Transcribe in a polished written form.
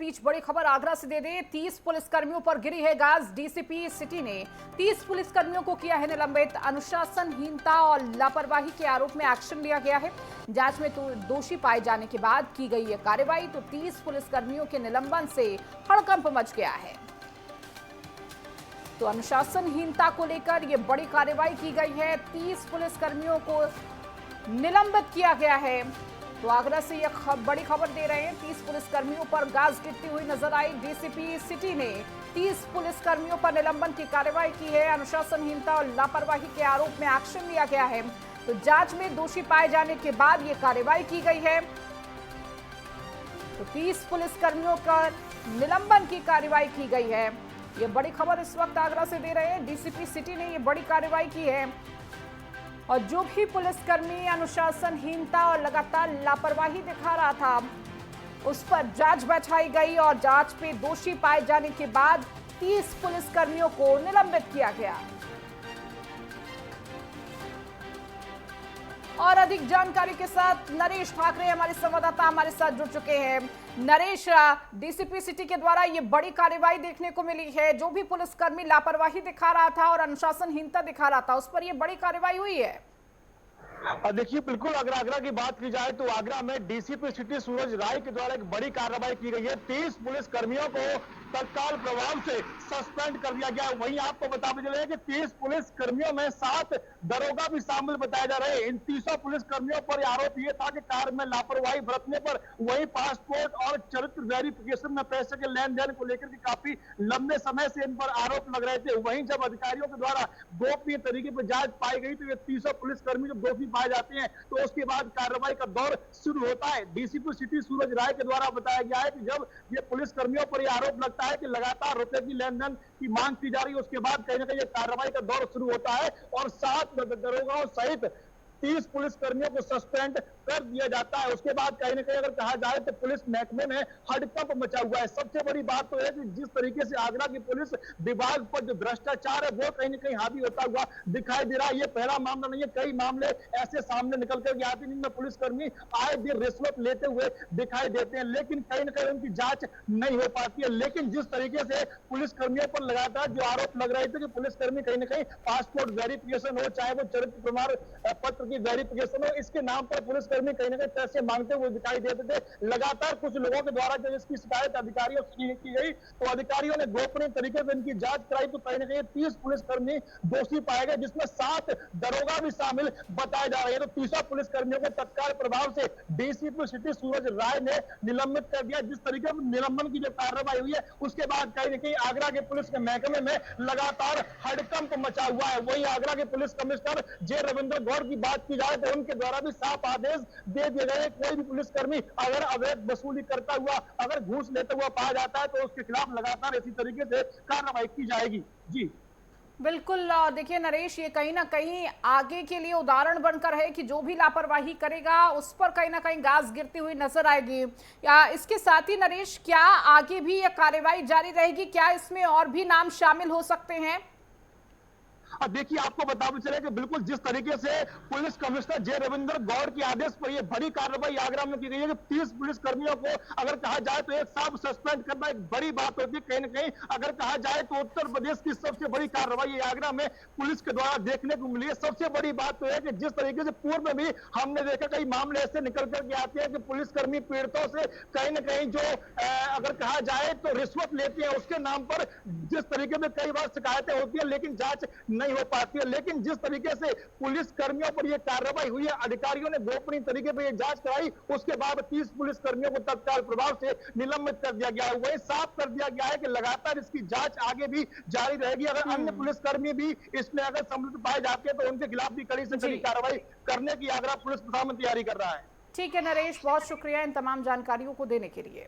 बीच बड़ी खबर आगरा से दे दे। 30 पुलिसकर्मियों पर गिरी है गाज। डीसीपी सिटी ने 30 पुलिसकर्मियों को किया है निलंबित। अनुशासनहीनता और लापरवाही के आरोप में एक्शन लिया गया है। जांच में तो दोषी पाए जाने के बाद की गई है कार्रवाई। तो 30 पुलिसकर्मियों के निलंबन से हड़कंप मच गया है। तो अनुशासनहीनता को लेकर यह बड़ी कार्रवाई की गई है। 30 पुलिसकर्मियों को निलंबित किया गया है। तो आगरा से यह बड़ी खबर दे रहे हैं। 30 पुलिसकर्मियों पर गाज गिरती हुई नजर आई। डीसीपी सिटी ने 30 पुलिसकर्मियों पर निलंबन की कार्रवाई की है। अनुशासनहीनता और लापरवाही के आरोप में एक्शन लिया गया है। तो जांच में दोषी पाए जाने के बाद यह कार्रवाई की गई है। तो 30 पुलिसकर्मियों पर निलंबन की कार्रवाई की गई है। यह बड़ी खबर इस वक्त आगरा से दे रहे हैं। डीसीपी सिटी ने यह बड़ी कार्रवाई की है और जो भी पुलिसकर्मी अनुशासनहीनता और लगातार लापरवाही दिखा रहा था उस पर जांच बैठाई गई और जांच पे दोषी पाए जाने के बाद 30 पुलिसकर्मियों को निलंबित किया गया। और अधिक जानकारी के साथ नरेश ठाकरे हमारे संवाददाता हमारे साथ जुड़ चुके हैं। नरेश, डीसीपी सिटी के द्वारा ये बड़ी कार्रवाई देखने को मिली है। जो भी पुलिसकर्मी लापरवाही दिखा रहा था और अनुशासनहीनता दिखा रहा था उस पर यह बड़ी कार्रवाई हुई है। देखिए, बिल्कुल अगर आगरा की बात की जाए तो आगरा में डीसीपी सिटी सूरज राय के द्वारा एक बड़ी कार्रवाई की गई है। 30 पुलिस कर्मियों को तत्काल प्रभाव से सस्पेंड कर दिया गया। वहीं आपको बताते चले कि 30 पुलिस कर्मियों में 7 दरोगा भी शामिल बताए जा रहे हैं। इन 30 पुलिस कर्मियों पर आरोप यह था कि कार्य में लापरवाही बरतने पर वही पासपोर्ट और चरित्र वेरिफिकेशन में पैसे के लेन देन को लेकर के काफी लंबे समय से इन पर आरोप लग रहे थे। वहीं जब अधिकारियों के द्वारा गोपनीय तरीके पर जांच पाई गई तो ये 30 पुलिस कर्मी जब दोषी पाए जाते हैं तो उसके बाद कार्रवाई का दौर शुरू होता है। डीसीपी सिटी सूरज राय के द्वारा बताया गया है कि जब ये पुलिस कर्मियों पर यह आरोप लगता है कि लगातार रुपए की लेन देन की मांग की जा रही है उसके बाद कहीं ना कहीं कार्रवाई का दौर शुरू होता है और 7 दरोगाओं सहित 30 पुलिस कर्मियों को सस्पेंड कर दिया जाता है। उसके बाद कहीं ना कहीं अगर कहा जाए तो पुलिस महकमे में हड़कंप मचा हुआ है। सबसे बड़ी बात तो है कि जिस तरीके से आगरा की पुलिस विभाग पर जो भ्रष्टाचार है वो कहीं ना कहीं हावी होता हुआ दिखाई दे रहा है। ये पहला मामला नहीं है, कई मामले ऐसे सामने निकल कर आते हैं जिनमें पुलिसकर्मी आए दिन रिश्वत लेते हुए दिखाई देते हैं, लेकिन कहीं ना कहीं उनकी जांच नहीं हो पाती है। लेकिन जिस तरीके से पुलिसकर्मियों पर लगातार जो आरोप लग रहे थे कि पुलिसकर्मी कहीं ना कहीं पासपोर्ट वेरिफिकेशन हो, चाहे वो चरित्र प्रमाण पत्र की वेरिफिकेशन हो, इसके नाम पर पुलिसकर्मी कहीं ना कहीं पैसे मांगते हुए दिखाई देते थे। लगातार कुछ लोगों के द्वारा जब इसकी शिकायत अधिकारियों से की गई तो अधिकारियों ने गोपनीय तरीके से इनकी जांच कराई तो कहीं ना कहीं 30 पुलिसकर्मी दोषी पाए गए, जिसमें 7 दरोगा भी शामिल बताए जा रहे हैं। तो 30 पुलिसकर्मियों को तत्काल प्रभाव से डीसीपी सिटी सूरज राय ने निलंबित कर दिया। जिस तरीके से निलंबन की जो कार्रवाई हुई है उसके बाद कहीं ना कहीं आगरा के पुलिस के महकमे में लगातार हड़कंप मचा हुआ है। वहीं आगरा के पुलिस कमिश्नर जे रविंद्र गौड़ की बात की जाए तो उनके द्वारा भी साफ आदेश दे दिए गए। कोई भी पुलिसकर्मी अगर अवैध वसूली करता हुआ, अगर घूस लेता हुआ पाया जाता है तो उसके खिलाफ लगातार इसी तरीके से कार्रवाई की जाएगी। जी बिल्कुल। देखिए नरेश, ये कहीं ना कहीं आगे के लिए उदाहरण बनकर है कि जो भी लापरवाही करेगा उस पर कहीं ना कहीं गाज गिरती हुई नजर आएगी। या इसके साथ ही नरेश, क्या आगे भी यह कार्रवाई जारी रहेगी? क्या इसमें और भी नाम शामिल हो सकते हैं? देखिए, आपको बताते चले कि बिल्कुल जिस तरीके से पुलिस कमिश्नर जे रविंद्र गौड़ के आदेश पर यह बड़ी कार्रवाई आगरा में की गई है कि 30 पुलिस कर्मियों को अगर कहा जाए तो एक साथ सस्पेंड करना एक बड़ी बात होती है। कहीं ना कहीं अगर कहा जाए तो उत्तर प्रदेश की सबसे बड़ी कार्रवाई आगरा में पुलिस के द्वारा देखने को मिली है। सबसे बड़ी बात तो है कि जिस तरीके से पूर्व में भी हमने देखा कई मामले ऐसे निकल करके आते हैं कि पुलिसकर्मी पीड़ितों से कहीं ना कहीं जो अगर कहा जाए तो रिश्वत लेते हैं, उसके नाम पर जिस तरीके से कई बार शिकायतें होती है लेकिन जांच नहीं हो पाती है। लेकिन जिस तरीके से पुलिस कर्मियों पर यह कार्रवाई हुई है, अधिकारियों ने गोपनीय तरीके पर यह जांच कराई, उसके बाद 30 पुलिस कर्मियों को तत्काल प्रभाव से निलंबित कर दिया गया है। वही साफ कर दिया गया है कि लगातार इसकी जांच आगे भी जारी रहेगी। अगर अन्य पुलिसकर्मी भी इसमें अगर सम्मिलित पाए जाते हैं तो उनके खिलाफ भी कड़ी से कड़ी कार्रवाई करने की आगरा पुलिस प्रशासन तैयारी कर रहा है। ठीक है नरेश, बहुत शुक्रिया इन तमाम जानकारियों को देने के लिए।